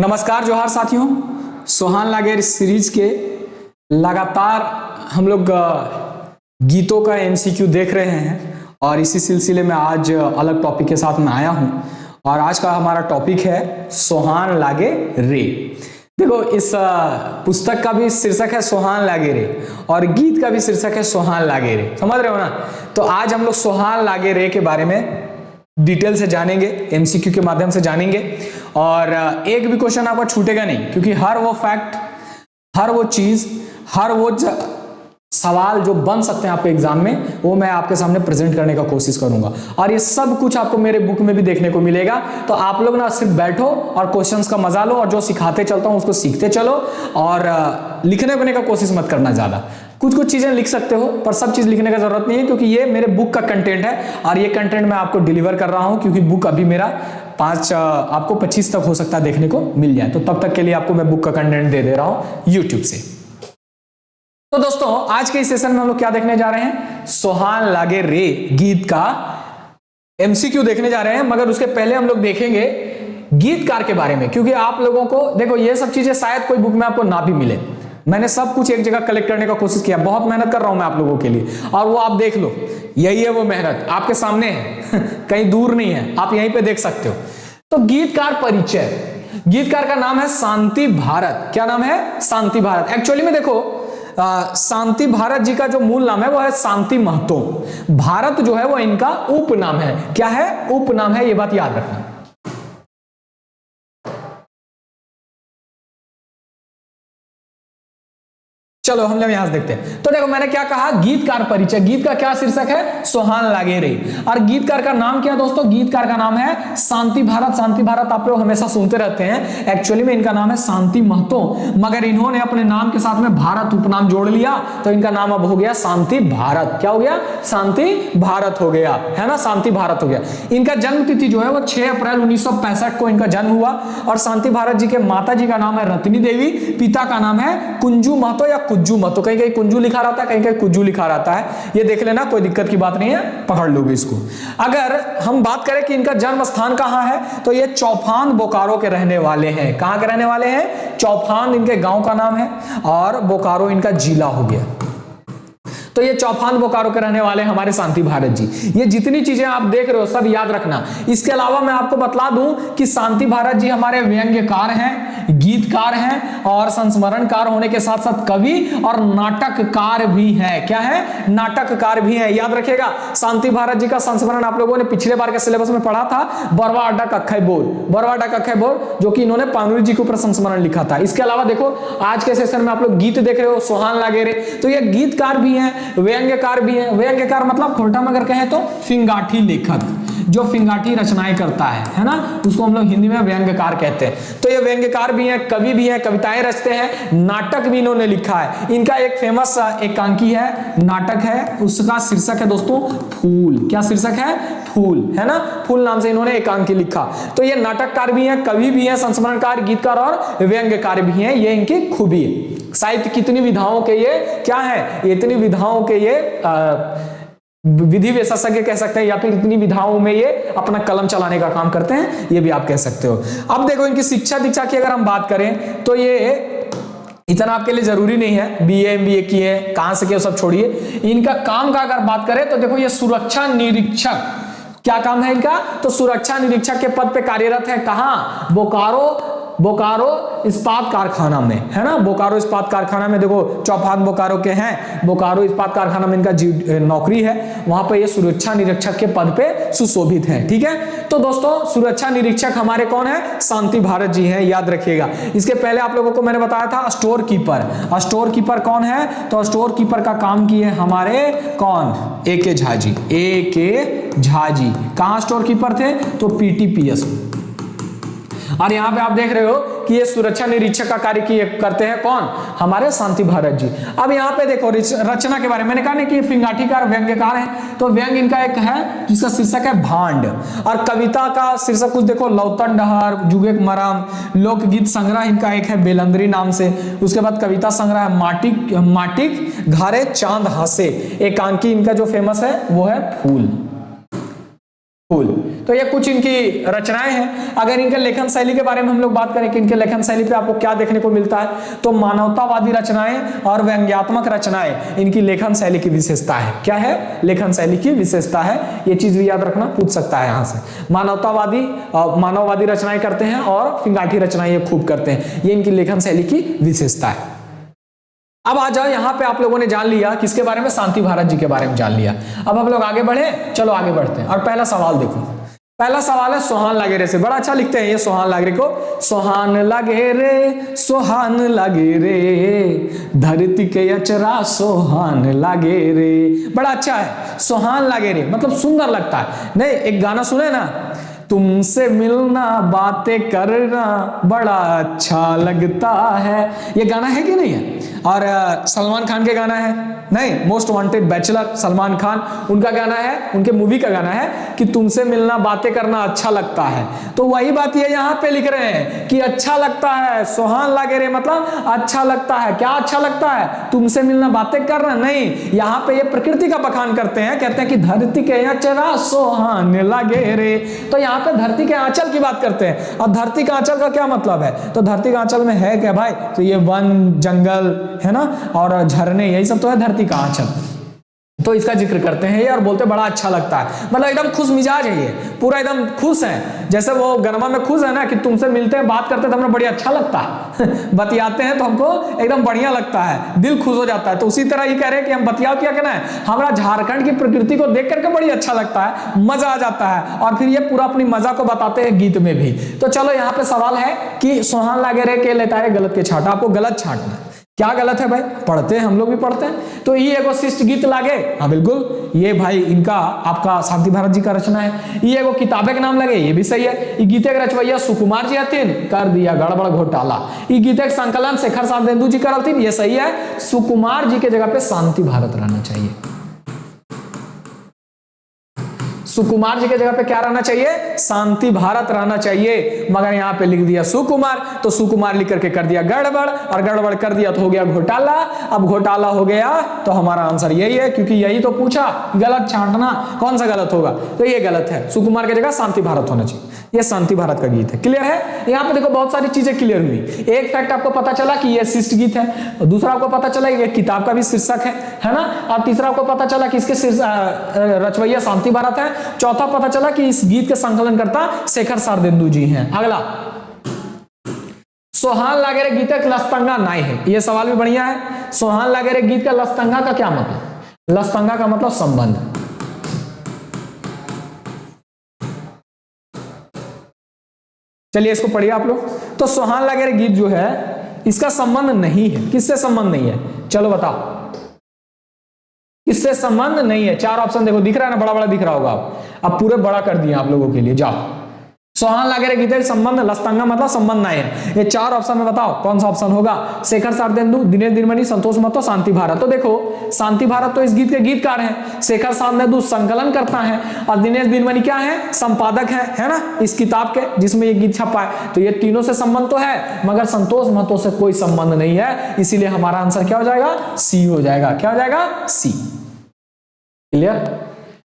नमस्कार जोहार साथियों। सोहान लागे सीरीज के लगातार हम लोग गीतों का एमसीक्यू देख रहे हैं और इसी सिलसिले में आज अलग टॉपिक के साथ मैं आया हूं और आज का हमारा टॉपिक है सोहान लागे रे। देखो, इस पुस्तक का भी शीर्षक है सोहान लागे रे और गीत का भी शीर्षक है सोहान लागे रे। समझ रहे हो ना? तो आज हम लोग सोहान लागे रे के बारे में डिटेल से जानेंगे, एमसीक्यू के माध्यम से जानेंगे और एक भी क्वेश्चन आपका छूटेगा नहीं, क्योंकि हर वो फैक्ट, हर वो चीज, हर वो सवाल जो बन सकते हैं आपके एग्जाम में, वो मैं आपके सामने प्रेजेंट करने का कोशिश करूंगा और ये सब कुछ आपको मेरे बुक में भी देखने को मिलेगा। तो आप लोग ना सिर्फ बैठो और क्वेश्चंस का मजा लो और जो सिखाते चलता हूं उसको सीखते चलो और लिखने बने का कोशिश मत करना ज्यादा। कुछ कुछ चीजें लिख सकते हो पर सब चीज लिखने का जरूरत नहीं है, क्योंकि ये मेरे बुक का कंटेंट है और ये कंटेंट मैं आपको डिलीवर कर रहा हूं, क्योंकि बुक अभी मेरा आपको 25 तक हो सकता है देखने को मिल जाए। तो तब तक के लिए आपको मैं बुक का कंटेंट दे रहा हूं यूट्यूब से। तो दोस्तों, आज के इस सेशन में हम लोग क्या देखने जा रहे हैं? सोहान लागे रे गीत का एमसीक्यू देखने जा रहे हैं, मगर उसके पहले हम लोग देखेंगे गीतकार के बारे में, क्योंकि आप लोगों को देखो ये सब चीजें शायद कोई बुक में आपको ना भी मिले। मैंने सब कुछ एक जगह कलेक्ट करने का कोशिश किया, बहुत मेहनत कर रहा हूं मैं आप लोगों के लिए और वो आप देख लो, यही है वो मेहनत, आपके सामने है कहीं दूर नहीं है, आप यहीं पे देख सकते हो। तो गीतकार परिचय, गीतकार का नाम है शांति भारत। क्या नाम है? शांति भारत। एक्चुअली में देखो, शांति भारत जी का जो मूल नाम है वो है शांति महतो। भारत जो है वो इनका उपनाम है। क्या है? उपनाम है, ये बात याद रखना। चलो हम लोग यहां से देखते हैं। तो देखो, मैंने क्या कहा? गीतकार परिचय। गीत का क्या शीर्षक है? सोहान लागे रे। और गीतकार का नाम क्या है दोस्तों? गीतकार का नाम है शांति भारत। शांति भारत आप लोग हमेशा सुनते रहते हैं, एक्चुअली में इनका नाम है शांति महतो, मगर इन्होंने अपने नाम के साथ में भारत उपनाम जोड़ लिया, तो इनका नाम अब हो गया शांति भारत। क्या हो गया? शांति भारत हो गया, है ना? शांति भारत हो गया। इनका जन्म तिथि जो है वो 6 अप्रैल 1965 को इनका जन्म हुआ और शांति भारत जी के माता जी का नाम है रत्नी देवी, पिता का नाम है कुंजू महतो या कुज्जू महतो। कहीं कहीं कुंजू लिखा रहता है, कहीं कहीं कुज्जू लिखा रहता है, ये देख लेना, कोई दिक्कत की बात नहीं है, पकड़ लोगे इसको। अगर हम बात करें कि इनका जन्म स्थान कहां है, तो ये चौफान बोकारो के रहने वाले हैं। कहां के रहने वाले हैं? चौफान इनके गांव का नाम है और बोकारो इनका जिला हो गया। तो ये चौफान बोकारो के रहने वाले हमारे शांति भारत जी। ये जितनी चीजें आप देख रहे हो सब याद रखना। इसके अलावा मैं आपको बतला दूं कि शांति भारत जी हमारे व्यंग्यकार हैं, गीतकार हैं और संस्मरणकार होने के साथ साथ कवि और नाटककार भी हैं। क्या है? नाटककार भी हैं। याद रखिएगा, शांति भारत जी का संस्मरण आप लोगों ने पिछले बार के सिलेबस में पढ़ा था, बरवा अड्डा कक्खे बोल, बरवा अड्डा कक्खे बोल, जो कि इन्होंने पानुरी जी के ऊपर संस्मरण लिखा था। इसके अलावा देखो, आज के सेशन में आप लोग गीत देख रहे हो, सोहान लागे रे, तो ये गीतकार भी हैं, व्यंग्यकार भी है। व्यंग्यकार मतलब खोटा में अगर कहें तो फिंगाठी लेखक, जो फिंगाठी रचनाएं करता है ना, उसको हम लोग हिंदी में व्यंग्यकार कहते हैं। तो ये व्यंग्यकार भी हैं, कवि भी हैं, कविताएं रचते हैं, नाटक भी इन्होंने लिखा है। इनका एक फेमस एकांकी है, नाटक है, उसका शीर्षक है दोस्तों फूल। क्या शीर्षक है? फूल, है ना? फूल नाम से इन्होंने एकांकी लिखा। तो ये नाटककार भी हैं, कवि भी हैं, संस्मरणकार, गीतकार और व्यंग्यकार भी हैं। ये इनकी खूबी है। साहित्य कितनी विधाओं के ये क्या है? इतनी विधाओं के ये विधि विशेषज्ञ कह सकते हैं, या फिर इतनी विधाओं में ये अपना कलम चलाने का काम करते हैं, ये भी आप कह सकते हो। अब देखो, इनकी शिक्षा दीक्षा की अगर हम बात करें तो ये इतना आपके लिए जरूरी नहीं है, बीए एमबीए किए, कहां से किए सब छोड़िए। इनका काम का अगर बात करें तो देखो, ये सुरक्षा निरीक्षक, क्या काम है इनका? तो सुरक्षा निरीक्षक के पद पे कार्यरत है। कहां? बोकारो इस्पात कारखाना में, है ना? बोकारो इस्पात कारखाना में देखो, चौफान बोकारो के हैं, बोकारो इस्पात कारखाना में इनका नौकरी है, वहां पे ये सुरक्षा निरीक्षक के पद पे सुशोभित है। ठीक है, तो दोस्तों सुरक्षा निरीक्षक हमारे कौन है? शांति भारत जी हैं, याद रखिएगा। इसके पहले आप लोगों को मैंने बताया था स्टोर कीपर। स्टोर कीपर कौन है? तो स्टोर कीपर का काम किए हमारे कौन? ए.के. झा जी। ए.के. झा जी कहां स्टोर कीपर थे? तो पीटीपीएस। और यहां पे आप देख रहे हो कि ये सुरक्षा निरीक्षक का कार्य करते हैं कौन? हमारे शांति भारत जी। अब यहां पे देखो रचना के बारे में मैंने कहा ना कि फिंगाठीकार व्यंग्यकार है, तो व्यंग इनका एक है जिसका शीर्षक है भांड। और कविता का शीर्षक कुछ देखो, लौतन डहर, जुगे मरम। लोकगीत संग्रह इनका एक है बेलंदरी नाम से। उसके बाद कविता संग्रह है माटिक घारे चांद हासे। एकांकी इनका जो फेमस है वो है फूल। फूल। तो ये कुछ इनकी रचनाएं हैं। अगर इनके लेखन शैली के बारे में हम लोग बात करें कि इनके लेखन शैली पे आपको क्या देखने को मिलता है, तो मानवतावादी रचनाएं और व्यंग्यात्मक रचनाएं इनकी लेखन शैली की विशेषता है। क्या है? लेखन शैली की विशेषता है। ये चीज भी याद रखना, पूछ सकता है यहां से। मानववादी रचनाएं करते हैं और फिंगाठी रचनाएं ये खूब करते हैं। ये इनकी लेखन शैली की विशेषता है। अब आ जाओ, यहां पे आप लोगों ने जान लिया किसके बारे में, शांति भारत जी के बारे में जान लिया। अब हम लोग आगे बढ़े, चलो आगे बढ़ते हैं। और पहला सवाल देखो, पहला सवाल है सोहान लागेरे से। बड़ा अच्छा लिखते हैं ये सोहान लागेरे को। सोहान लागे रे, सोहान लागे रे, धरती के अचरा सोहान लागे रे। बड़ा अच्छा है, सोहान लागे रे मतलब सुंदर लगता है। नहीं, एक गाना सुने ना, तुमसे मिलना बातें करना बड़ा अच्छा लगता है। ये गाना है कि नहीं है? और सलमान खान के गाना है, नहीं, most wanted bachelor Salman Khan, उनका गाना है, उनके मूवी का गाना है कि तुमसे मिलना बातें करना अच्छा लगता है। तो वही बात ये यहाँ पे लिख रहे हैं कि अच्छा लगता है, सोहान लागे रे मतलब अच्छा लगता है। क्या अच्छा लगता है? तुमसे मिलना बातें करना। नहीं, यहाँ पे ये प्रकृति का बखान करते हैं, कहते हैं कि धरती के अचरा सोहान लागे रे। तो यहाँ पे धरती के आंचल की बात करते हैं। और धरती का आंचल का क्या मतलब है? तो धरती का आंचल में है क्या भाई? तो ये वन, जंगल है ना, और झरने, यही सब तो है धरती का आंचल। तो इसका जिक्र करते हैं ये और बोलते बड़ा अच्छा लगता है, मतलब एकदम खुश मिजाज है, ये पूरा एकदम खुश है। जैसे वो गरमा में खुश है ना कि तुमसे मिलते हैं, बात करते हैं तो हमें बढ़िया अच्छा लगता है बतियाते हैं तो हमको एकदम बढ़िया लगता है, दिल खुश हो जाता है। तो उसी तरह ये कह रहे हैं कि हम बतियाओ क्या कहना है, हमारा झारखंड की प्रकृति को देख करके बड़ी अच्छा लगता है, मजा आ जाता है। और फिर ये पूरा अपनी मजा को बताते हैं गीत में भी। तो चलो यहाँ पे सवाल है कि सोहान लागे रे के लेता है गलत के छाटा। आपको गलत छाटना है। क्या गलत है भाई? पढ़ते हैं, हम लोग भी पढ़ते हैं। तो ये एगो शिष्ट गीत लागे, हाँ बिल्कुल, ये भाई इनका आपका शांति भारत जी का रचना है। ये एगो किताबे के नाम लगे, ये भी सही है। ये गीते के रचवैया सुकुमार जी हथिन, कर दिया गड़बड़ घोटाला। ये गीते के संकलन शेखर शारदेंदु जी करथिन, ये सही है। सुकुमार जी के जगह पे शांति भारत रहना चाहिए। सुकुमार जी के जगह पे क्या रहना चाहिए? शांति भारत रहना चाहिए। मगर यहाँ पे लिख दिया सुकुमार, तो सुकुमार लिख करके कर दिया गड़बड़, और गड़बड़ कर दिया तो हो गया घोटाला। अब घोटाला हो गया तो हमारा आंसर यही है, क्योंकि यही तो पूछा, गलत छांटना। कौन सा गलत होगा? तो ये गलत है, सुकुमार की जगह शांति भारत होना चाहिए। ये शांति भारत का गीत है। क्लियर है? यहाँ पे देखो बहुत सारी चीजें क्लियर हुई। एक फैक्ट आपको पता चला कि ये शिष्ट गीत है, दूसरा आपको पता चला ये किताब का भी शीर्षक है ना, और तीसरा आपको पता चला कि इसके रचवैया शांति भारत है। चौथा पता चला कि इस गीत के संकलनकर्ता शेखर शारदेंदु जी हैं। अगला, सोहान लागे रे गीत लस्तंगा नाई है। ये सवाल भी बढ़िया है। सोहान लागे रे गीत का लस्तंगा का क्या मतलब? लस्तंगा का मतलब संबंध। चलिए इसको पढ़िए आप लोग। तो सोहान लागे रे गीत जो है, इसका संबंध नहीं है। किससे संबंध नहीं है? चलो बताओ, इससे संबंध नहीं है। चार ऑप्शन देखो, दिख रहा है ना, बड़ा बड़ा दिख रहा होगा। अब पूरे बड़ा कर दिए आप लोगों के लिए। जाओ, सोहान लागे रे गीत संबंध, लस्तंगा मतलब संबंध नहीं है। ये चार ऑप्शन में बताओ कौन सा ऑप्शन होगा? शेखर शारदेंदु, दिनेश दिनमणि, संतोष महतो, शांति भारत। तो देखो, शांति भारत तो इस गीत के गीतकार हैं, शेखर शारदेंदु संकलन करता है, और दिनेश दिनमणि क्या है? संपादक है ना इस किताब के जिसमें ये गीत छपा है। तो ये तीनों से संबंध तो है, मगर संतोष महतो से कोई संबंध नहीं है। इसीलिए हमारा आंसर क्या हो जाएगा? सी हो जाएगा। क्या हो जाएगा? सी। क्लियर?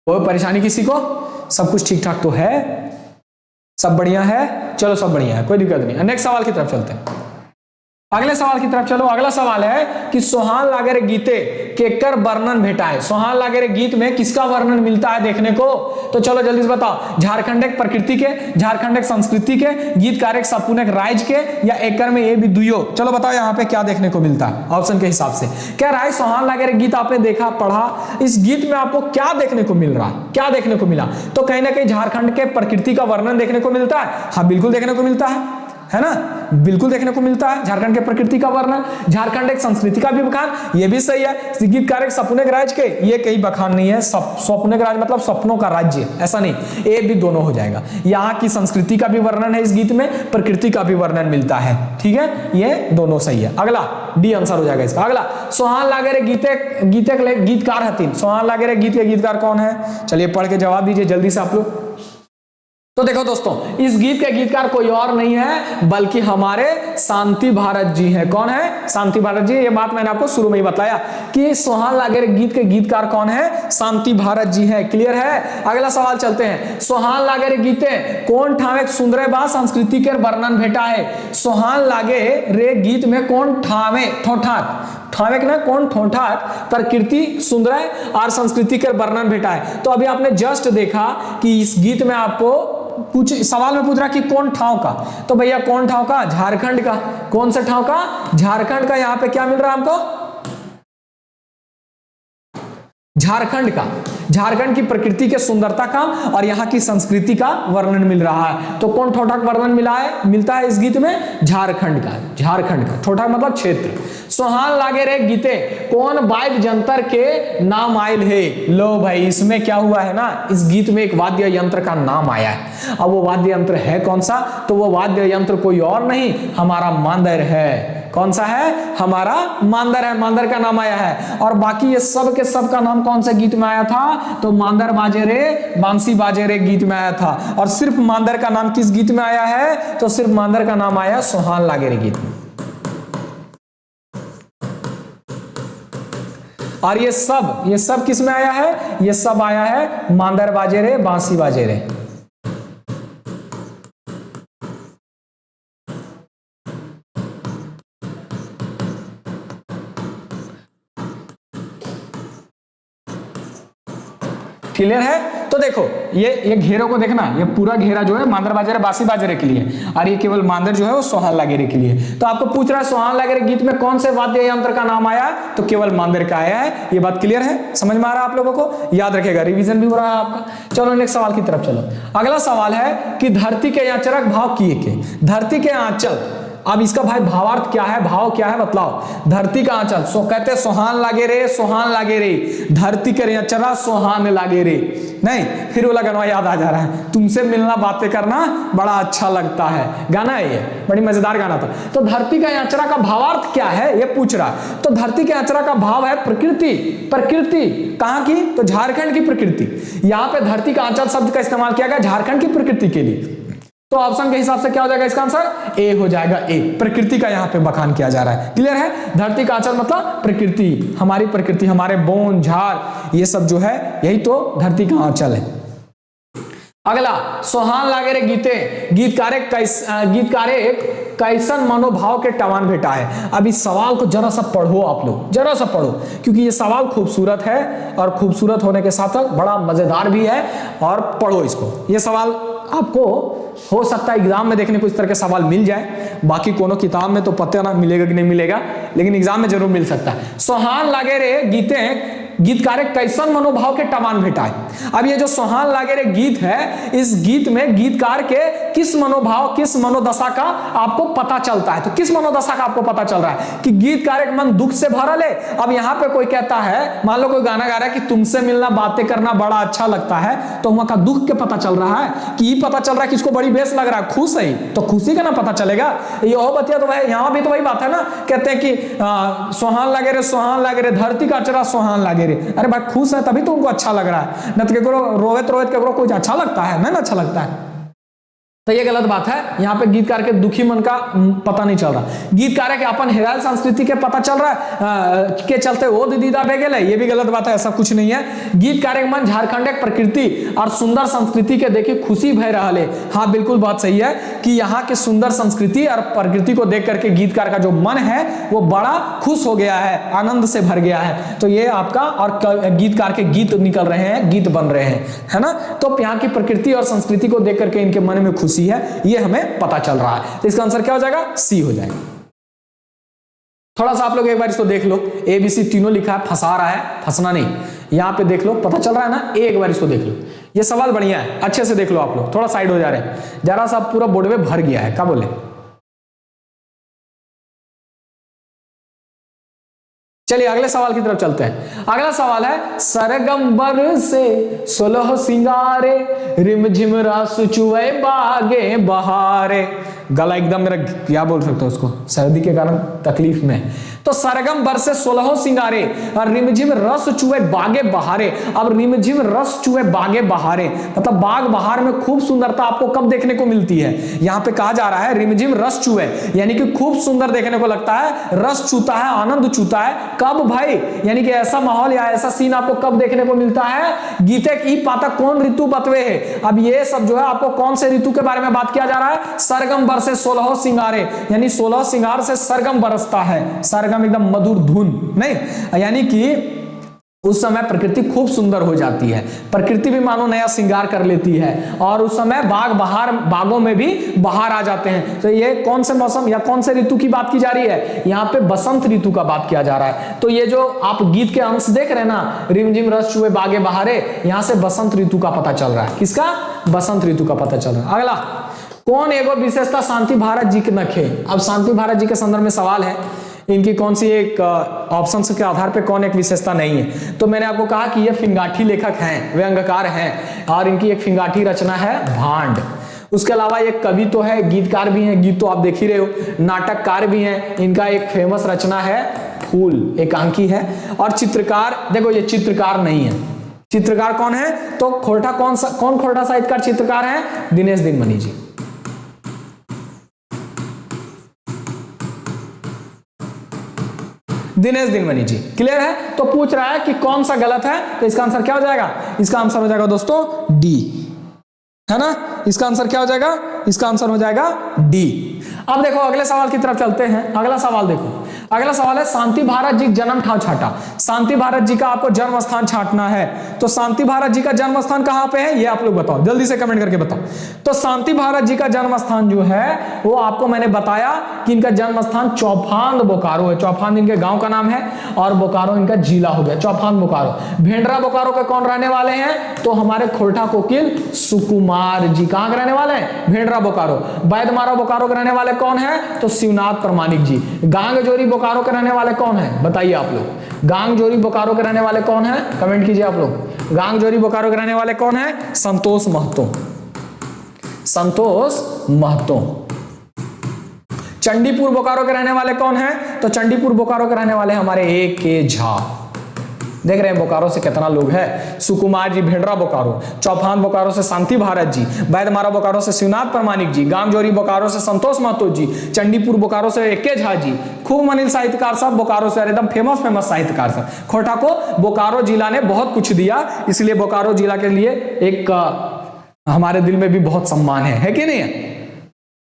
कोई परेशानी किसी को? सब कुछ ठीक ठाक तो है? सब बढ़िया है? चलो सब बढ़िया है, कोई दिक्कत नहीं। नेक्स्ट सवाल की तरफ चलते हैं। अगले सवाल की तरफ चलो। अगला सवाल है कि सोहान लागे रे गीते केकर वर्णन भेटाए। सोहान लागे रे गीत में किसका वर्णन मिलता है देखने को? तो चलो जल्दी से बताओ। झारखंड एक प्रकृति के, झारखंड एक संस्कृति के, गीतकार एक सपून एक राज के, या एकर में ये भी दुयो? चलो बताओ यहाँ पे क्या देखने को मिलता है ऑप्शन के हिसाब से। क्या रहा है? सोहान लागे रे गीत आपने देखा, पढ़ा, इस गीत में आपको क्या देखने को मिल रहा है? क्या देखने को मिला? तो कहीं ना कहीं झारखंड के प्रकृति का वर्णन देखने को मिलता है। हाँ बिल्कुल देखने को मिलता है ना, बिल्कुल देखने को मिलता है झारखंड के प्रकृति का वर्णन। झारखंड एक संस्कृति का भी बखान, ये भी सही है। गीतकार एक सपने के राज के, ये कई बखान नहीं है। सपने का राज मतलब सपनों का राज्य, ऐसा नहीं, ये भी दोनों हो जाएगा। यहाँ की संस्कृति का भी वर्णन है इस गीत में, प्रकृति का भी वर्णन मिलता है। ठीक है, ये दोनों सही है। अगला डी आंसर हो जाएगा इसका। अगला, सोहान लागे रे गीतकार हथिन। सोहान लागे रे गीत के गीतकार कौन है? चलिए पढ़ के जवाब दीजिए जल्दी से आप लोग। तो देखो दोस्तों, इस गीत के गीतकार कोई और नहीं है बल्कि हमारे शांति भारत जी हैं। कौन है? शांति भारत जी। ये बात मैंने आपको शुरू में ही बताया कि सोहान लागे रे गीत के गीतकार कौन है? शांति भारत जी है। क्लियर है? अगला सवाल चलते हैं। सोहान लागे रे गीते कौन ठावे सुंदर बा संस्कृति के वर्णन भेटा है। सोहान लागे रे गीत में कौन ठावे ठावे ना कौन ठोठात प्रकृति सुंदर और संस्कृति के वर्णन भेटा है। तो अभी आपने जस्ट देखा कि इस गीत में आपको कुछ सवाल में पूछ रहा कि कौन ठाव का, तो भैया कौन ठाव का? झारखंड का। कौन से ठाव का? झारखंड का। यहां पे क्या मिल रहा है हमको? झारखंड का। झारखंड की प्रकृति के सुंदरता का और यहाँ की संस्कृति का वर्णन मिल रहा है। तो कौन ठोठाक वर्णन मिलता है इस गीत में? झारखंड का। झारखंड का। ठोठाक मतलब क्षेत्र। सोहान लागे रे गीते कौन वाद्य यंत्र के नाम आयल है। लो भाई, इसमें क्या हुआ है ना, इस गीत में एक वाद्य यंत्र का नाम आया है। अब वो वाद्य यंत्र है कौन सा? तो वो वाद्य यंत्र कोई और नहीं, हमारा मांदर है। कौन सा है? हमारा मांदर है। मांदर का नाम आया है। और बाकी ये सब के सब का नाम कौन से गीत में आया था? तो मांदर बाजे रे बांसी बाजे रे गीत में आया था। और सिर्फ मांदर का नाम किस गीत में आया है? तो सिर्फ मांदर का नाम आया सोहान लागे रे गीत में। और ये सब किस में आया है? ये सब आया है मांदर बाजे रे बांसी बाजे रे। क्लियर है? तो देखो ये घेरों को देखना, ये पूरा घेरा जो है मांदर बाजेरे बांसी बाजेरे के लिए, और ये केवल मांदर जो है वो सोहान लागेरे के लिए। तो आपको पूछ रहा है सोहान लागेरे गीत में कौन से वाद्य यंत्र का नाम आया? तो केवल मांदर का आया है। ये बात क्लियर है? समझ में आ रहा है आप लोगों को? याद रखेगा, रिवीजन भी हो रहा है आपका। चलो नेक्स्ट सवाल की तरफ चलो। अगला सवाल है कि धरती के आंचरक भाव किए के। धरती के आंचल, अब इसका भाई भावार्थ क्या है, भाव क्या है बतलाओ। धरती का आंचल, सो कहते सोहान लागे रे, सोहान लागे रे, धरती के आंचला सोहान लागे रे। नहीं, फिर वो गाना याद आ जा रहा है, तुमसे मिलना बातें करना बड़ा अच्छा लगता है। गाना है ये, बड़ी मजेदार गाना था। तो धरती का आंचला का भावार्थ क्या है ये पूछ रहा। तो धरती के आंचला का भाव है प्रकृति। प्रकृति कहां की? तो झारखंड की प्रकृति। यहां पे धरती का आंचल शब्द का इस्तेमाल किया गया झारखंड की प्रकृति के लिए। तो ऑप्शन के हिसाब से क्या हो जाएगा इसका आंसर? ए हो जाएगा। ए, प्रकृति का यहाँ पे बखान किया जा रहा है। क्लियर है? धरती का आंचल मतलब प्रकृति, हमारी प्रकृति, हमारे बोन झाड़ ये सब जो है यही तो धरती का आंचल है। अगला, सोहान लागे रे गीते गीतकारे कैसन मनोभाव के टवान भेटा है। अब इस सवाल को जरा सा पढ़ो आप लोग, जरा सा पढ़ो, क्योंकि ये सवाल खूबसूरत है और खूबसूरत होने के साथ साथ बड़ा मजेदार भी है। और पढ़ो इसको। ये सवाल आपको हो सकता है एग्जाम में देखने को इस तरह के सवाल मिल जाए, बाकी कोनो किताब में तो पता ना मिलेगा कि नहीं मिलेगा, लेकिन एग्जाम में जरूर मिल सकता है। सोहान लागे रे गीते गीतकारे कैसन मनोभाव के टमान भेटा है। अब ये जो सोहान लागे रे गीत है, इस गीत में गीतकार के किस मनोभाव, किस मनोदशा का आपको पता चलता है। तो किस मनोदशा का आपको पता चल रहा है कि गीतकार का मन दुख से भरल है। अब यहाँ पे कोई कहता है, मान लो कोई गाना गा रहा है कि तुमसे मिलना बातें करना बड़ा अच्छा लगता है, तो वहां का दुख के पता चल रहा है कि ये पता चल रहा है कि इसको बड़ी बेस लग रहा है, खुश है, तो खुशी का ना पता चलेगा। ये हो बतिया तो भाई यहाँ भी तो वही बात है ना, कहते हैं कि सोहान लागे रे धरती का अचरा सोहान लागे। अरे भाई खुश है तभी तो उनको अच्छा लग रहा है, न तो रोहित केकरो कुछ अच्छा लगता है, नहीं अच्छा लगता है। तो ये गलत बात है। यहाँ पे गीतकार के दुखी मन का पता नहीं चल रहा, गीतकार के अपन हेराल संस्कृति के पता चल रहा है के चलते वो दीदा बे गेले, ये भी गलत बात है, ऐसा कुछ नहीं है। गीतकार के मन झारखंड के प्रकृति और सुंदर संस्कृति के देखिए खुशी भय रहा है। हाँ बिल्कुल बात सही है कि यहाँ के सुंदर संस्कृति और प्रकृति को देख करके गीतकार का जो मन है वो बड़ा खुश हो गया है, आनंद से भर गया है। तो ये आपका और गीतकार के गीत निकल रहे हैं, गीत बन रहे हैं, है ना। तो यहाँ की प्रकृति और संस्कृति को देख करके इनके मन में खुशी है, ये हमें पता चल रहा है। तो इसका आंसर क्या हो जाएगा? सी हो जाएगा। थोड़ा सा आप लोग एक बार इसको देख लो, ए बी सी तीनों लिखा है, फंसा रहा है, फंसना नहीं, यहां पे देख लो, पता चल रहा है ना। एक बार इसको देख लो, ये सवाल बढ़िया है, अच्छे से देख लो आप लोग। थोड़ा साइड हो जा रहे हैं, जरा सा पूरा बोर्ड में भर गया है, क्या बोले। चलिए अगले सवाल की तरफ चलते हैं। अगला सवाल है, सरगंबर से 16 सिंगारे रिमझिम रस चुए बागे बहारे। गला एकदम मेरा क्या बोल सकते हो उसको, सर्दी के कारण तकलीफ में। तो सरगम बरसे 16 सिंगारे और रिमझिम रस चुए बागे बहारे। अब रिमझिम रस चुए बागे बहारे मतलब बाग बहार में खूब सुंदरता आपको कब देखने को मिलती है? यहां पे कहा जा रहा है रिमझिम रस चुए, यानी कि खूब सुंदर देखने को लगता है, रस चूता है, आनंद चूता है। कब भाई? यानी कि ऐसा माहौल या ऐसा सीन आपको कब देखने को मिलता है? गीते की पाता कौन ऋतु बतवे है। अब ये सब जो है आपको कौन से ऋतु के बारे में बात किया जा रहा है? सरगम बरसे 16 सिंगारे, यानी 16 सिंगार से सरगम बरसता है। सरगम एकदम मधुर धुन नहीं, यानी कि उस समय प्रकृति खूब सुंदर हो जाती है, प्रकृति भी मानो नया श्रृंगार कर लेती है और उस समय बागों में भी बहार आ जाते हैं। तो ये कौन से मौसम या कौन से ऋतु की बात की जा रही है? यहाँ पे बसंत ऋतु का बात किया जा रहा है। तो ये जो आप गीत के अंश देख रहे हैं ना, रिमझिम रस चुए बागे बहारे, यहां से बसंत ऋतु का पता चल रहा है। किसका? बसंत ऋतु का पता चल रहा है। अगला, कौन एगो विशेषता शांति भारत जी के नखे। अब शांति भारत जी के संदर्भ में सवाल है, इनकी कौन सी एक ऑप्शन के आधार पे कौन एक विशेषता नहीं है। तो मैंने आपको कहा कि ये फिंगाठी लेखक हैं, व्यंग्यकार हैं और इनकी एक फिंगाठी रचना है भांड। उसके अलावा एक कवि तो है, गीतकार भी हैं, गीत तो आप देख ही रहे हो, नाटककार भी हैं। इनका एक फेमस रचना है फूल, एकांकी है। और चित्रकार, देखो ये चित्रकार नहीं है। चित्रकार कौन है? तो खोरठा कौन खोरठा साहित्यकार चित्रकार है? दिनेश दिनमणि जी। दिनेश दिनमणि जी। क्लियर है? तो पूछ रहा है कि कौन सा गलत है, तो इसका आंसर क्या हो जाएगा? इसका आंसर हो जाएगा दोस्तों डी, है ना। इसका आंसर क्या हो जाएगा? इसका आंसर हो जाएगा डी। अब देखो अगले सवाल की तरफ चलते हैं। अगला सवाल देखो, अगला सवाल है शांति भारत जी जन्म ठाव छाटा। शांति भारत जी का आपको जन्म स्थान छाटना है। तो शांति भारत जी का जन्म स्थान कहां पे है, ये आप लोग बताओ, जल्दी से कमेंट करके बताओ। तो शांति भारत जी का जन्म स्थान जो है वो आपको मैंने बताया कि इनका जन्म स्थान चौफांद बोकारो है। चौफांद इनके गांव का नाम है और बोकारो इनका जिला हो गया, चौफांद बोकारो। भेंडरा बोकारो के कौन रहने वाले हैं? तो हमारे खोरठा कोकिल सुकुमार जी। कहां के रहने वाले हैं? भेंडरा बोकारो। बैदमारा बोकारो के रहने वाले कौन है? तो शिवनाथ प्रमाणिक जी। गांग जोरी बोकारो के रहने वाले कौन है? बताइए आप लोग। गांग जोरी बोकारो के रहने वाले कौन है? कमेंट कीजिए आप लोग। गांग जोरी बोकारो के रहने वाले कौन है? संतोष महतो। संतोष महतो। चंडीपुर बोकारो के रहने वाले कौन है? तो चंडीपुर बोकारो के रहने वाले हमारे ए के झा। देख रहे हैं बोकारो से कितना लोग है। सुकुमार जी भेंडरा बोकारो, चौफान बोकारो से शांति भारत जी, बैदमारा बोकारो से शिवनाथ प्रमाणिक जी, गांगजोरी बोकारो से संतोष महतो जी, चंडीपुर बोकारो से एके झा जी, खूब मनील साहित्यकार साहब बोकारो से, एकदम फेमस साहित्यकार साहब। खोरठा को बोकारो जिला ने बहुत कुछ दिया, इसलिए बोकारो जिला के लिए एक हमारे दिल में भी बहुत सम्मान है कि नहीं है?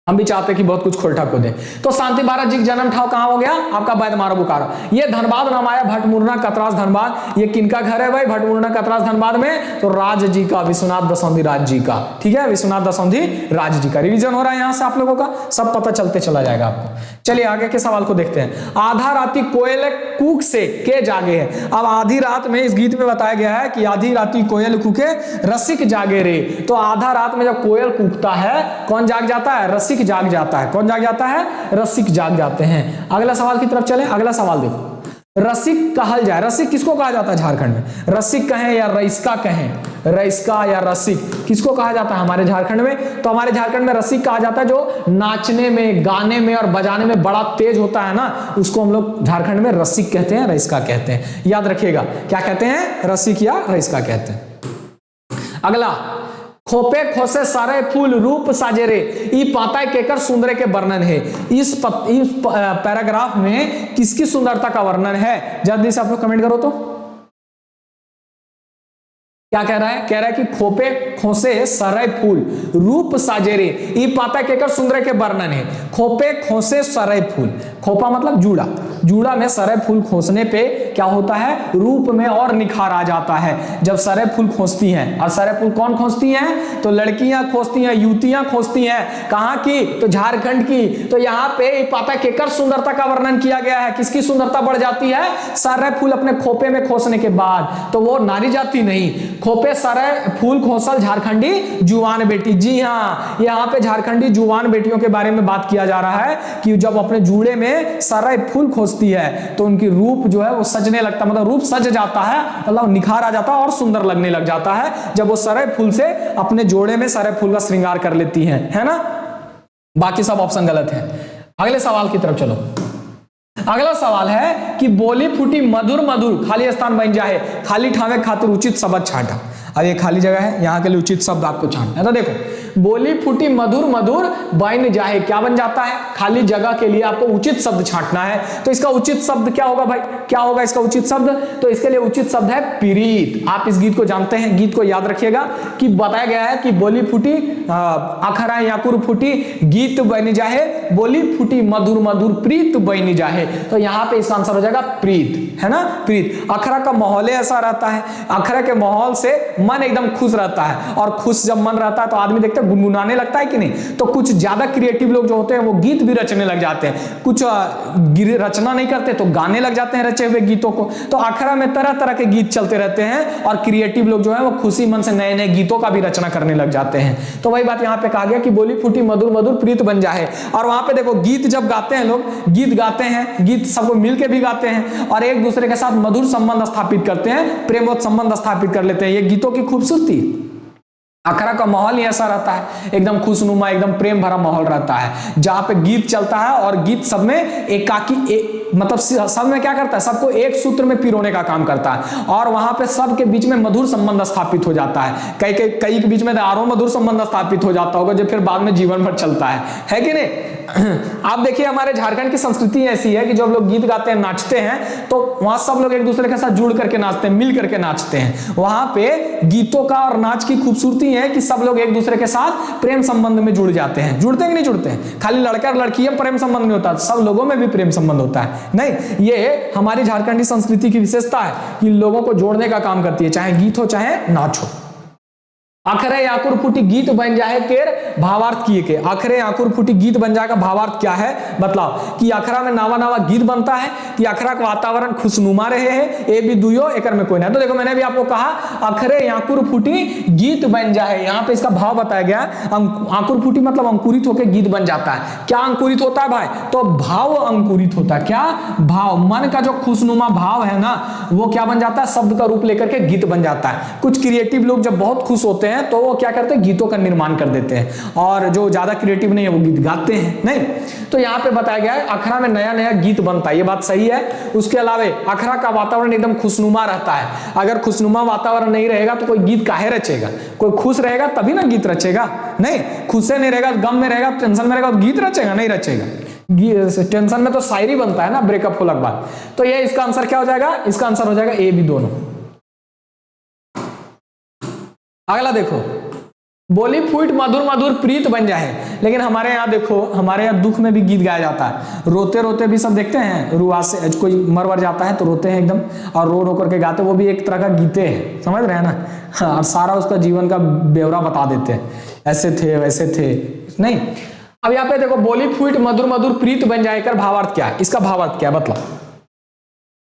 हम भी चाहते हैं कि बहुत कुछ खोरठा को दे। तो शांति भारत जी जन्म ठाव कहां हो गया? आपका बैदमारा बोकारो। ये धनबाद नाम आया, भटमुरना कतरास धनबाद। ये किनका घर है भाई भटमुरना कतरास धनबाद में? तो राज जी का, विश्वनाथ दसौंधी राज जी का। ठीक है, विश्वनाथ दसौंधी राज जी का रिवीजन हो रहा है यहां से आप लोगों का, सब पता चलते चला जाएगा आपको। चलिए आगे के सवाल को देखते हैं। आधा राती कोयल कूक से के जागे है। अब आधी रात में इस गीत में बताया गया है कि आधी राती कोयल कूके रसिक जागे रे। तो आधा रात में जब कोयल कूकता है कौन जाग जाता है? रसिक जाग जाता है। कौन जाग जाता है? रसिक जाग जाते हैं। अगला सवाल की तरफ चले। अगला सवाल देखो, रसिक कहल जाए, रसिक किसको कहा जाता है झारखंड में? रसिक कहें या रईस्का कहें? रईस्का या रसिक किसको कहा जाता है हमारे झारखंड में? तो हमारे झारखंड में रसिक कहा जाता है जो नाचने में, गाने में और बजाने में बड़ा तेज होता है ना, उसको हम लोग झारखंड में रसिक कहते हैं, रईस्का कहते हैं। याद रखिएगा क्या कहते हैं? रसिक या रईस्का कहते हैं। अगला, खोपे खोसे सारे फूल रूप साजेरे ई पाताय केकर सुंदरे के वर्णन है। इस पैराग्राफ में किसकी सुंदरता का वर्णन है? जल्दी से आप लोग कमेंट करो तो। क्या कह रहा है? कह रहा है कि खोपे खोसे सरय फूल रूप साजेरे ई पाता केकर सुंदर के वर्णन है। खोपे खोसे सरय फूल, खोपा मतलब जूड़ा, जूड़ा में सरय फूल खोसने पे क्या होता है? रूप में और निखार आ जाता है। जब सरय फूल खोसती हैं, और सरय फूल कौन खोसती हैं? तो लड़कियां खोसती हैं, युवतियां खोसती हैं। कहां की? तो झारखंड की। तो यहाँ पे ई पाता केकर सुंदरता का वर्णन किया गया है। किसकी सुंदरता बढ़ जाती है? सरय फूल अपने खोपे में खोसने के बाद। तो वो नारी जाति नहीं, खोपे सरय फूल खोसल झारखंडी जुवान बेटी। जी हाँ, यहाँ पे झारखंडी जुवान बेटियों के बारे में बात किया जा रहा है कि जब अपने जूड़े में सरय फूल खोसती है तो उनकी रूप जो है वो सजने लगता, मतलब रूप सज जाता है, मतलब निखार आ जाता है और सुंदर लगने लग जाता है जब वो सरय फूल से अपने जोड़े में सरय फूल का श्रृंगार कर लेती हैं, है ना। बाकी सब ऑप्शन गलत है। अगले सवाल की तरफ चलो। अगला सवाल है कि बोली फूटी मधुर मधुर खाली स्थान बन जाए, खाली ठावे खातिर उचित शब्द छांटा। अब ये खाली जगह है, यहाँ के लिए उचित शब्द आपको छांटना है। तो देखो बोली फूटी मधुर मधुर बन जाए क्या बन जाता है, खाली जगह के लिए आपको उचित शब्द छांटना है। तो इसका उचित शब्द क्या होगा भाई, क्या होगा इसका उचित शब्द? तो इसके लिए उचित शब्द है प्रीत। आप इस गीत को जानते हैं, गीत को याद रखिएगा कि बताया गया है कि बोली फूटी अखरा याकुर फूटी गीत बन जाए, बोली फूटी मधुर मधुर प्रीत बन जाए। तो यहाँ पे इसका आंसर हो जाएगा प्रीत, है ना, प्रीत। अखरा का माहौल ऐसा रहता है, अखरा के माहौल से मन एकदम खुश रहता है, और खुश जब मन रहता है तो आदमी देखते हैं गुनगुनाने लगता है कि नहीं। तो कुछ ज्यादा क्रिएटिव लोग जो होते हैं वो गीत भी रचने लग जाते हैं, कुछ रचना नहीं करते तो गाने लग जाते हैं रचे हुए गीतों को। तो अखरा में तरह तरह के गीत चलते रहते हैं, और क्रिएटिव लोग जो है वो खुशी मन से नए नए गीतों का भी रचना करने लग जाते हैं। तो वही बात यहाँ पे कहा गया कि बोली फूटी मधुर मधुर प्रीत बन जाए। और वहां पे देखो गीत जब गाते हैं लोग, गीत गाते हैं, गीत सबको मिलके भी गाते हैं, और एक दूसरे के साथ मधुर संबंध स्थापित करते हैं, प्रेमोत संबंध स्थापित कर लेते हैं। ये गीतों की खूबसूरती। अखरा का माहौल ही ऐसा रहता है, एकदम खुशनुमा, एकदम प्रेम भरा माहौल रहता है, जहां पे गीत चलता है और गीत सब में मतलब सब में क्या करता है, सबको एक सूत्र में पिरोने का काम करता है, और वहां पे सबके बीच में मधुर संबंध स्थापित हो जाता है। कई के बीच में आरो मधुर संबंध स्थापित हो जाता होगा, जो फिर बाद में जीवन भर चलता है कि नहीं। आप देखिए हमारे झारखंड की संस्कृति ऐसी है कि जब लोग गीत गाते हैं, नाचते हैं, तो वहां सब लोग एक दूसरे के साथ जुड़ करके नाचते हैं, मिल करके नाचते हैं। वहां पे गीतों का और नाच की खूबसूरती है कि सब लोग एक दूसरे के साथ प्रेम संबंध में जुड़ जाते हैं। जुड़ते हैं कि नहीं जुड़ते हैं? खाली लड़का और लड़की में प्रेम संबंध नहीं होता, सब लोगों में भी प्रेम संबंध होता है। नहीं, ये हमारी झारखंडी संस्कृति की विशेषता है कि लोगों को जोड़ने का काम करती है, चाहे गीत हो चाहे नाच हो। अखरे आकुर फूटी गीत बन जाए केर भावार्थ किए के। अखरे आकुर फूटी गीत बन जाए का भावार्थ क्या है बतलाओ। कि अखरा में नवा नवा गीत बनता है, कि अखरा का वातावरण खुशनुमा रहे हैं, ए भी दुयो एकर में कोई ना। तो देखो मैंने भी आपको कहा अखरे आकुर फूटी गीत बन जाए, यहाँ पे इसका भाव बताया गया। आकुर फूटी मतलब अंकुरित होकर गीत बन जाता है। क्या अंकुरित होता है भाई? तो भाव अंकुरित होता है। क्या भाव? मन का जो खुशनुमा भाव है ना, वो क्या बन जाता है? शब्द का रूप लेकर के गीत बन जाता है। कुछ क्रिएटिव लोग जब बहुत खुश होते हैं तो वो क्या करते हैं? गीतों का निर्माण कर देते हैं, और जो ज्यादा क्रिएटिव नहीं है वो गीत गाते हैं। नहीं, तो यहाँ पे बताया गया है अखरा में नया नया गीत बनता है, ये बात सही है। उसके अलावा अखरा का वातावरण एकदम खुशनुमा रहता है। अगर खुशनुमा वातावरण नहीं रहेगा तो कोई गीत काहे रचेगा? कोई खुश रहेगा तभी ना गीत रचेगा। नहीं, खुश से नहीं रहेगा, गम में रहेगा, टेंशन में रहेगा तो गीत रचेगा? नहीं रचेगा। टेंशन में तो शायरी बनता है ना, ब्रेकअप होने के बाद। तो ये इसका आंसर क्या हो जाएगा? इसका आंसर हो जाएगा ए बी दोनों। अगला देखो, बोली फूट मधुर मधुर प्रीत बन जाए। लेकिन हमारे यहाँ देखो, हमारे यहाँ दुख में भी गीत गाया जाता है। रोते रोते भी सब देखते हैं, रुआ से कोई मर वर जाता है तो रोते हैं एकदम, और रो रो करके गाते, वो भी एक तरह का गीते हैं, समझ रहे हैं ना। हाँ, और सारा उसका जीवन का ब्यौरा बता देते हैं, ऐसे थे वैसे थे। नहीं, अब यहाँ पे देखो बोली फूट मधुर मधुर प्रीत बन जाए कर भावार्थ क्या है? इसका भावार्थ क्या है मतलब?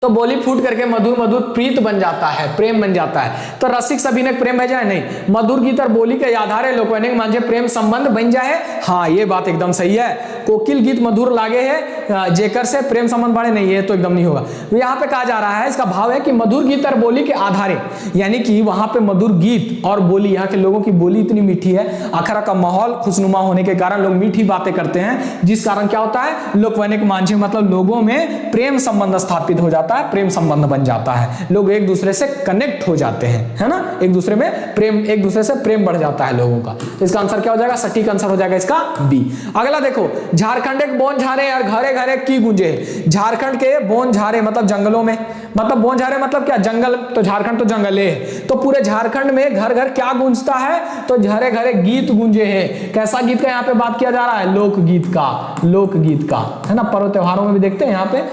तो बोली फूट करके मधुर मधुर प्रीत बन जाता है, प्रेम बन जाता है। तो रसिक सभी ने प्रेम भेजा है? नहीं, मधुर गीत और बोली के आधारे लोग मांझे प्रेम संबंध बन जाए। हाँ, ये बात एकदम सही है। कोकिल गीत मधुर लागे है जेकर से प्रेम संबंध बढ़े, नहीं, ये तो एकदम नहीं होगा। तो यहाँ पे कहा जा रहा है, इसका भाव है कि मधुर गीत और बोली के आधारे, यानी कि वहां पे मधुर गीत और बोली, यहाँ के लोगों की बोली इतनी मीठी है, अखरा का माहौल खुशनुमा होने के कारण लोग मीठी बातें करते हैं, जिस कारण क्या होता है? लोकवैनिक मांझे मतलब लोगों में प्रेम संबंध स्थापित हो जाता है, प्रेम संबंध बन जाता है, लोग एक दूसरे से कनेक्ट हो जाते हैं, है ना, एक दूसरे में प्रेम, एक दूसरे से प्रेम बढ़ जाता है लोगों का। तो इसका आंसर क्या हो जाएगा? सटीक आंसर हो जाएगा इसका बी। अगला देखो, झारखंड एक बोन झारे और घरे घरे की गूंजे। झारखंड के बोन झारे मतलब जंगलों में, मतलब बोन झारे मतलब क्या? जंगल। तो झारखंड तो जंगल है, तो पूरे झारखंड में घर घर क्या गूंजता है? तो घरे घरे गीत गूंजे हैं। कैसा गीत का यहाँ पे बात किया जा रहा है? लोकगीत का, लोकगीत का, है ना। पर्व त्योहारों में भी देखते हैं यहाँ पे,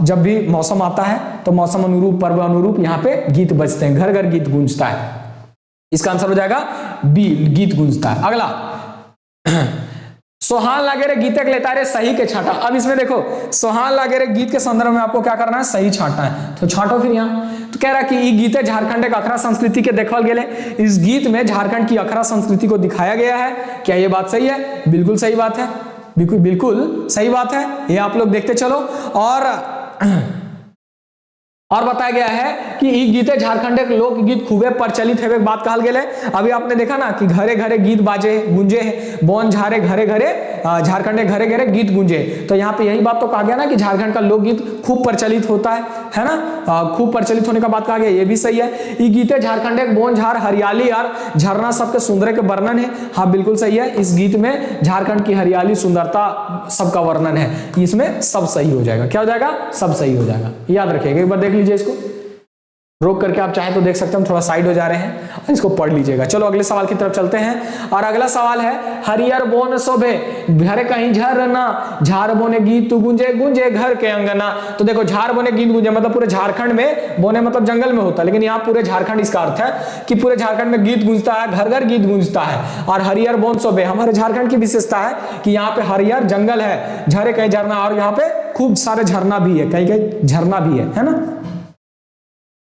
जब भी मौसम आता है तो मौसम अनुरूप, पर्व अनुरूप यहाँ पे गीत बजते हैं, घर घर गीत गूंजता है। इसका आंसर हो जाएगा बी, गीत गूंजता है। अगला, सोहान लागे रे गीतक लेता रे सही के छाटा। अब इसमें देखो, सोहान लागे रे गीत के संदर्भ में आपको क्या करना है? सही छाटना है। तो छाटो फिर यहाँ। तो कह रहा कि ये गीते झारखंड के अखरा संस्कृति के देखल गेले। इस गीत में झारखंड की अखरा संस्कृति को दिखाया गया है। क्या ये बात सही है? बिल्कुल सही बात है, बिल्कुल बिल्कुल सही बात है। ये आप लोग देखते चलो। और और बताया गया है कि ई गीते झारखंड के लोकगीत खूबे प्रचलित है, बात कहल गेले। अभी आपने देखा ना कि घरे घरे गीत बाजे गूंजे, बोन झारे घरे घरे, झारखंड के घरे घरे गीत गूंजे। तो यहाँ पे यही बात तो कहा गया ना कि झारखंड का लोकगीत खूब प्रचलित होता है ना, खूब प्रचलित होने का बात कहा गया, ये भी सही है। ई गीते झारखंड के बोन झार हरियाली और झरना सबके सुंदर के वर्णन है, हाँ बिल्कुल सही है। इस गीत में झारखंड की हरियाली सुंदरता सबका वर्णन है, इसमें सब सही हो जाएगा। क्या हो जाएगा? सब सही हो जाएगा, याद रखिएगा। एक बार देख लीजिए इसको, रोक करके आप चाहे तो देख सकते हैं, हम थोड़ा साइड हो जा रहे हैं और इसको पढ़ लीजिएगा। चलो अगले सवाल की तरफ चलते हैं। और अगला सवाल है, हरियर बोन शोभे घर कहीं झरना, झार बोने गीत गूंजे गूंजे घर के अंगना। तो देखो झार बोने गीत गूंजे मतलब पूरे झारखंड में, बोने मतलब जंगल में होता है, लेकिन यहाँ पूरे झारखंड इसका अर्थ है कि पूरे झारखंड में गीत गूंजता है, घर घर गीत गूंजता है। और हरियर बोन शोभे, हमारे झारखंड की विशेषता है कि यहाँ पे हरियर जंगल है, झरे कहीं झरना, और यहाँ पे खूब सारे झरना भी है, कहीं कहीं झरना भी है ना।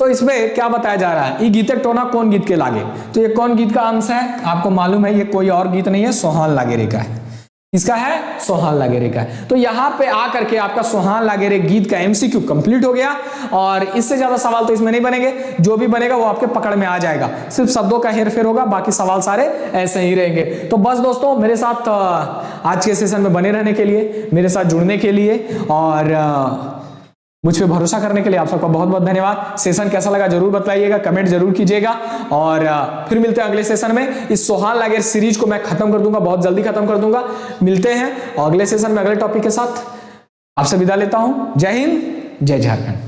तो इसमें क्या बताया जा रहा है, ये गीतक टोना कौन गीत के लागे? तो ये कौन गीत का अंश है? आपको मालूम है ये कोई और गीत नहीं है, सोहान लागेरे का है। इसका है सोहान लागेरे का है। तो यहाँ पे आकर के आपका सोहान लागेरे गीत का एमसीक्यू कंप्लीट हो गया, और इससे ज्यादा सवाल तो इसमें नहीं बनेंगे, जो भी बनेगा वो आपके पकड़ में आ जाएगा, सिर्फ शब्दों का हेरफेर होगा, बाकी सवाल सारे ऐसे ही रहेंगे। तो बस दोस्तों, मेरे साथ आज के सेशन में बने रहने के लिए, मेरे साथ जुड़ने के लिए और मुझ पे भरोसा करने के लिए आप सबका बहुत बहुत धन्यवाद। सेशन कैसा लगा जरूर बताइएगा, कमेंट जरूर कीजिएगा, और फिर मिलते हैं अगले सेशन में। इस सोहान लागेरे सीरीज को मैं खत्म कर दूंगा, बहुत जल्दी खत्म कर दूंगा। मिलते हैं और अगले सेशन में अगले टॉपिक के साथ। आपसे विदा लेता हूं। जय हिंद, जय झारखंड।